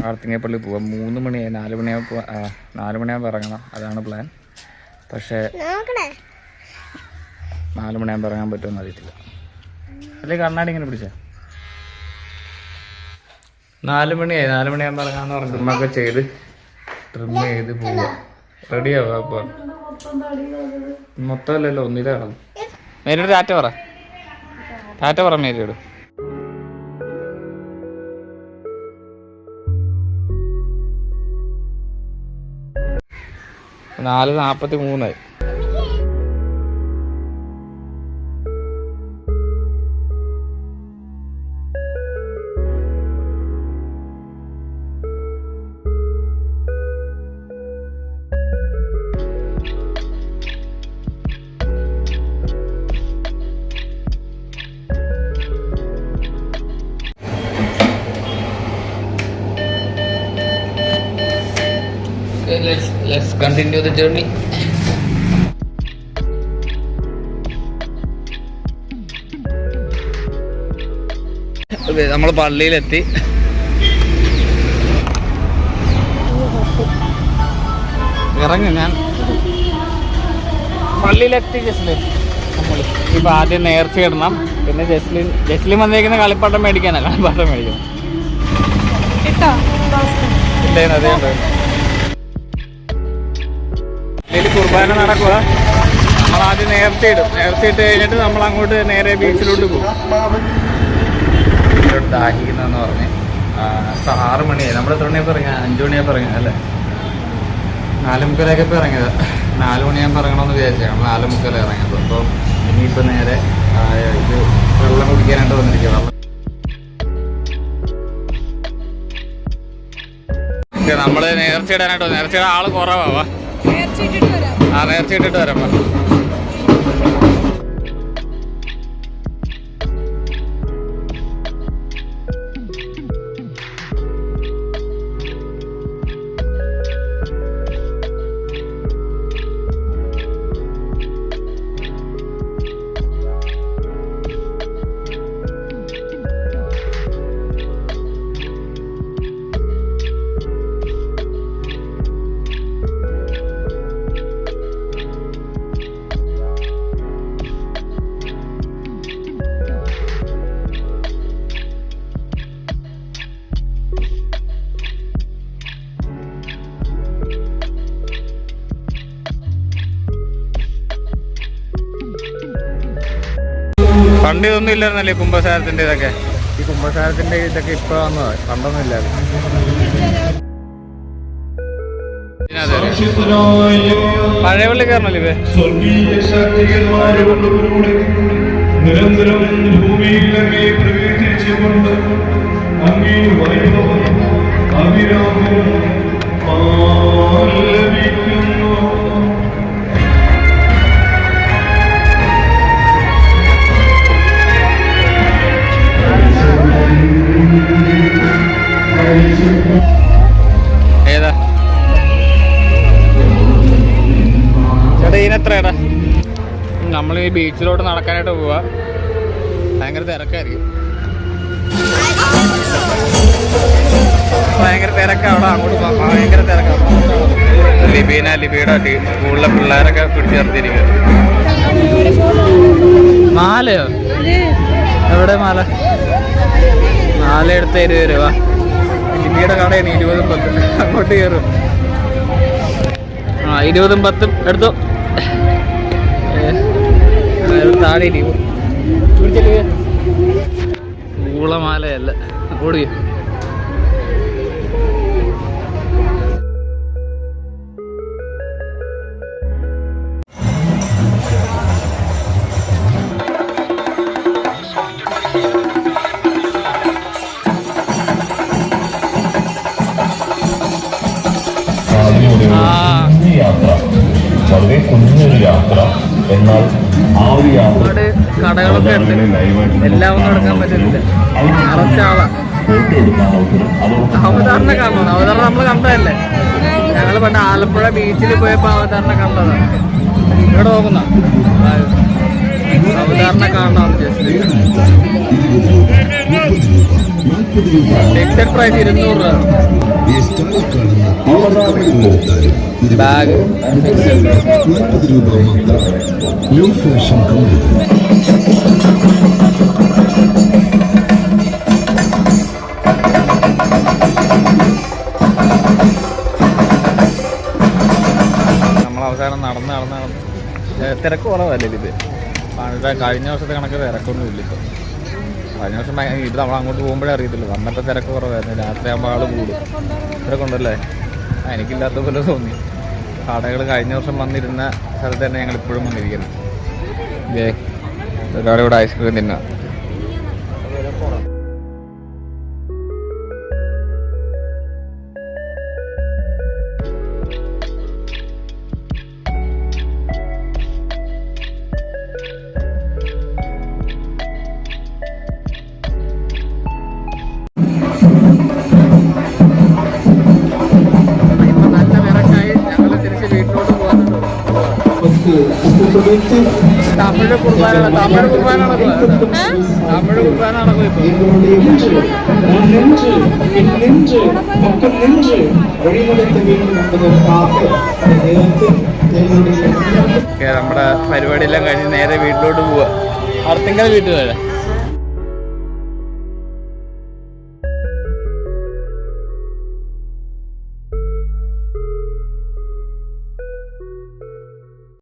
ആർത്തിങ്ങപ്പള്ളി പോവാം. 3 മണിയായി, 4 മണിയാകുമ്പോൾ 4 മണിയാകുമ്പോൾ ഇറങ്ങണം, അതാണ് പ്ലാൻ. പക്ഷേ 4 മണിയാകുമ്പോൾ ഇറങ്ങാൻ പറ്റുമെന്ന് അറിയത്തില്ല. അല്ലെങ്കിൽ കണ്ണാടി ഇങ്ങനെ പിടിച്ചാ 4 മണിയായി, 4 മണിയാകുമ്പോൾ ഇറങ്ങാമെന്ന് പറഞ്ഞ് ട്രിമ്മൊക്കെ ചെയ്ത് പോവാ. റെഡിയാവുക. അപ്പോൾ മൊത്തമല്ലല്ലോ, ഒന്നിലേ കിടന്നു. മേരിയോട് ടാറ്റ പറ മേരിയോട്. 4:43. Let's continue the journey. നമ്മൾ പള്ളിയിലെത്തി. ഇറങ്ങി ഞാൻ പള്ളിയിലെത്തി. നമ്മൾ ഇപ്പം ആദ്യം നേർച്ച ഇടണം. പിന്നെ ജസ്ലിൻ വന്നേക്കുന്ന കളിപ്പാട്ടം മേടിക്കാനല്ല, കളിപ്പാട്ടം മേടിക്കണം. ഇല്ലേന്ന് അതേ ഉണ്ട്. ഇതിൽ കുർബാന നടക്കുക. നമ്മളാദ്യം നേർച്ചയിടും. നേർച്ചയിട്ട് കഴിഞ്ഞിട്ട് നമ്മൾ അങ്ങോട്ട് നേരെ ബീച്ചിലോട്ട് പോകും. ദാഹിക്കുന്നെന്ന് പറഞ്ഞ് 6 മണിയായി. നമ്മൾ എത്ര മണിയാകുമ്പോൾ ഇറങ്ങിയ? 5 മണിയാകുമ്പോൾ ഇറങ്ങിയത് അല്ലേ? 4:45 ഇറങ്ങിയത്. 4 മണിയാകുമ്പോൾ ഇറങ്ങണമെന്ന് വിചാരിച്ചു. നമ്മൾ 4:45 ഇറങ്ങിയത്. അപ്പോൾ ഇനിയിപ്പോൾ നേരെ ഇത് വെള്ളം കുടിക്കാനായിട്ട് വന്നിരിക്കുക. നമ്മൾ നേർച്ചയിടാനായിട്ട് വന്നു. നേർച്ചയുടെ ആള് കുറവാ. നേർച്ച ഇട്ടിട്ട് വരാം. പണ്ട് ഇതൊന്നും ഇല്ലായിരുന്നല്ലേ കുംഭസാരത്തിൻ്റെ ഇതൊക്കെ? ഈ കുംഭസാരത്തിൻ്റെ ഇതൊക്കെ ഇപ്പോൾ വന്നതാണ്, പണ്ടൊന്നും ഇല്ലായിരുന്നു. പഴയ പള്ളി കയറണല്ലേ നിരന്തരം ഭൂമിയിൽ അങ്ങേ പ്രകീർത്തിച്ചുകൊണ്ട് അങ്ങേ വൈഭവം അവിരാമം ആലപിക്കുന്നു. ഏതാ ചേട്ടാ ഇതിനെത്രയാടാ? നമ്മൾ ഈ ബീച്ചിലോട്ട് നടക്കാനായിട്ട് പോവാ. ഭയങ്കര തിരക്കായിരിക്കും. ഭയങ്കര തിരക്കാണ് അവിടെ. അങ്ങോട്ട് ഭയങ്കര തിരക്കാണ്. ലിബിയുടെ സ്കൂളിലെ പിള്ളേരൊക്കെ പിടിച്ചു നിർത്തിയിരിക്കുക. മാലയോ? എവിടെ മാല? മാല എടുത്ത് 20 രൂപ. ലിബിയുടെ കടയാണ് 20 10. അങ്ങോട്ട് കയറും. 20 10 എടുത്തോ. താഴെ ഊളമാലയല്ല. ഓടിയോ? വളരെ കുഞ്ഞൊരു യാത്ര, എന്നാൽ ആ ഒരു ഒരുപാട് കടകളൊക്കെ ഉണ്ട്. എല്ലാം ഒന്നും എടുക്കാൻ പറ്റുന്നില്ല. നിറച്ചാളാ. അവതാറിനെ കാണണം. അവതാറിനെ നമ്മൾ കണ്ടതല്ലേ? ഞങ്ങൾ പണ്ട് ആലപ്പുഴ ബീച്ചിൽ പോയപ്പോൾ അവതാറിനെ കണ്ടതാണ്. ഇവിടെ നോക്കുന്ന അവതാറിനെ കാണണം. ജസ്റ്റ് ഫിക്സഡ് പ്രൈസ് 200 രൂപ. ബാഗ് 40 രൂപ മാത്രം. New fashion company. അവസാനം നടന്ന് തിരക്ക് കുറവല്ലേ ഇത്. കഴിഞ്ഞ വർഷത്തെ കണക്ക് തിരക്കൊന്നും ഇല്ല ഇപ്പോൾ. കഴിഞ്ഞ വർഷം ഇത് നമ്മൾ അങ്ങോട്ട് പോകുമ്പോഴേ അറിയത്തില്ല. വന്നപ്പോൾ തിരക്ക് കുറവായിരുന്നു. രാത്രിയാകുമ്പോൾ ആൾ കൂടും. തിരക്കുണ്ടല്ലേ? എനിക്കില്ലാത്ത പോലെ തോന്നി. കടകൾ കഴിഞ്ഞ വർഷം വന്നിരുന്ന സ്ഥലത്ത് തന്നെ ഞങ്ങൾ ഇപ്പോഴും വന്നിരിക്കുന്നത്. എല്ലാവരും ഇവിടെ ഐസ്ക്രീം തിന്നാം. തമിഴ് കുർബാന നടക്കും നമ്മുടെ പരിപാടിയെല്ലാം കഴിഞ്ഞ് നേരെ വീട്ടിലോട്ട് പോവാ. അർത്തിങ്കൽ വീട്ടിൽ വരാം.